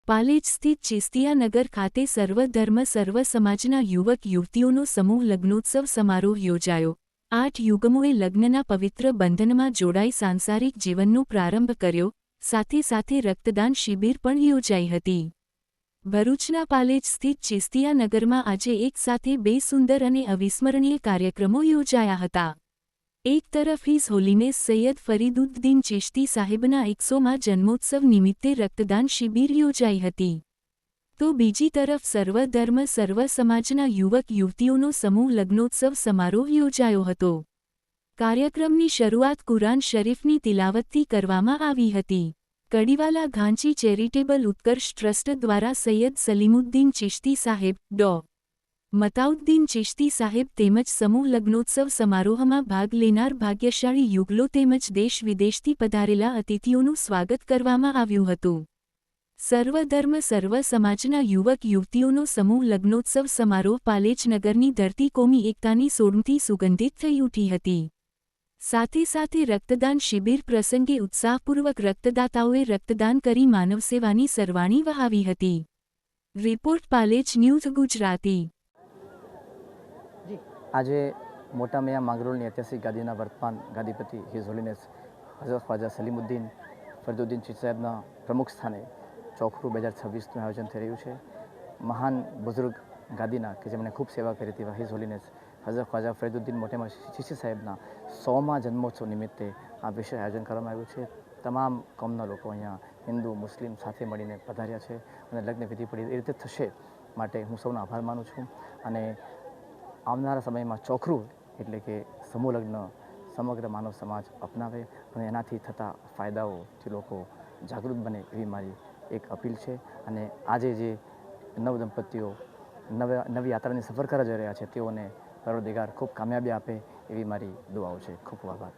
પાલેજ સ્થિત ચિસ્તિયાનગર ખાતે સર્વધર્મ સર્વ સમાજના યુવક યુવતીઓનો સમૂહ લગ્નોત્સવ સમારોહ યોજાયો। 8 યુગમોએ લગ્નના પવિત્ર બંધનમાં જોડાઈ સાંસારિક જીવનનો પ્રારંભ કર્યો। સાથે સાથે રક્તદાન શિબિર પણ યોજાઈ હતી। ભરૂચના પાલેજ સ્થિત ચિસ્તિયાનગરમાં આજે એક સાથે બે સુંદર અને અવિસ્મરણીય કાર્યક્રમો યોજાયા હતા। એક તરફ હિઝ હોલીનેસ સૈયદ ફરીદુદ્દીન ચિશ્તી સાહેબના 100મા જન્મોત્સવ નિમિત્તે રક્તદાન શિબિર યોજાઈ હતી, તો બીજી તરફ સર્વધર્મ સર્વ સમાજના યુવક યુવતીઓનો સમૂહ લગ્નોત્સવ સમારોહ યોજાયો હતો। કાર્યક્રમની શરૂઆત કુરાન શરીફની તિલાવતથી કરવામાં આવી હતી। કડીવાલા ઘાંચી ચેરિટેબલ ઉત્કર્ષ ટ્રસ્ટ દ્વારા સૈયદ સલીમુદ્દીન ચિશ્તી સાહેબ, ડો. મતાઉદ્દીન ચિશ્તી સાહેબ તેમજ સમૂહ લગ્નોત્સવ સમારોહમાં ભાગ લેનાર ભાગ્યશાળી યુગલો તેમજ દેશ વિદેશથી પધારેલા અતિથિઓનું સ્વાગત કરવામાં આવ્યું હતું। સર્વધર્મ સર્વ સમાજના યુવક યુવતીઓનો સમૂહ લગ્નોત્સવ સમારોહ પાલેજ નગરની ધરતી કોમી એકતાની સોડમથી સુગંધિત થઈ ઉઠી હતી। સાથે સાથે રક્તદાન શિબિર પ્રસંગે ઉત્સાહપૂર્વક રક્તદાતાઓએ રક્તદાન કરી માનવસેવાની સરવાણી વહાવી હતી। Report Palej news Gujarati. આજે મોટા મિયાં માંગરોળની ઐતિહાસિક ગાદીના વર્તમાન ગાદીપતિ હિઝ હોલીનેસ હઝરત ખ્વાજા સલીમુદ્દીન ફરીદુદ્દીન ચિશ્તી સાહેબના પ્રમુખ સ્થાને ચોખરું 2026નું આયોજન થઈ રહ્યું છે। મહાન બુઝુર્ગ ગાદીના કે જેમણે ખૂબ સેવા કરી હતી હિઝ હોલીનેસ હઝરત ખ્વાજા ફરીદુદ્દીન મોટેમાં ચિશ્તી સાહેબના 100મા જન્મોત્સવ નિમિત્તે આ વિશેષ આયોજન કરવામાં આવ્યું છે। તમામ કોમના લોકો અહીંયા હિન્દુ મુસ્લિમ સાથે મળીને પધાર્યા છે અને લગ્ન વિધિ પડી એ રીતે થશે માટે હું સૌનો આભાર માનું છું। અને આવનારા સમયમાં ચોખરું એટલે કે સમૂહ લગ્ન સમગ્ર માનવ સમાજ અપનાવે અને એનાથી થતા ફાયદાઓથી લોકો જાગૃત બને એવી મારી એક અપીલ છે। અને આજે જે નવદંપતીઓ નવી યાત્રાની સફર કરવા જઈ રહ્યા છે તેઓને પરવરદિગાર ખૂબ કામયાબી આપે એવી મારી દુઆઓ છે। ખૂબ ખૂબ આભાર।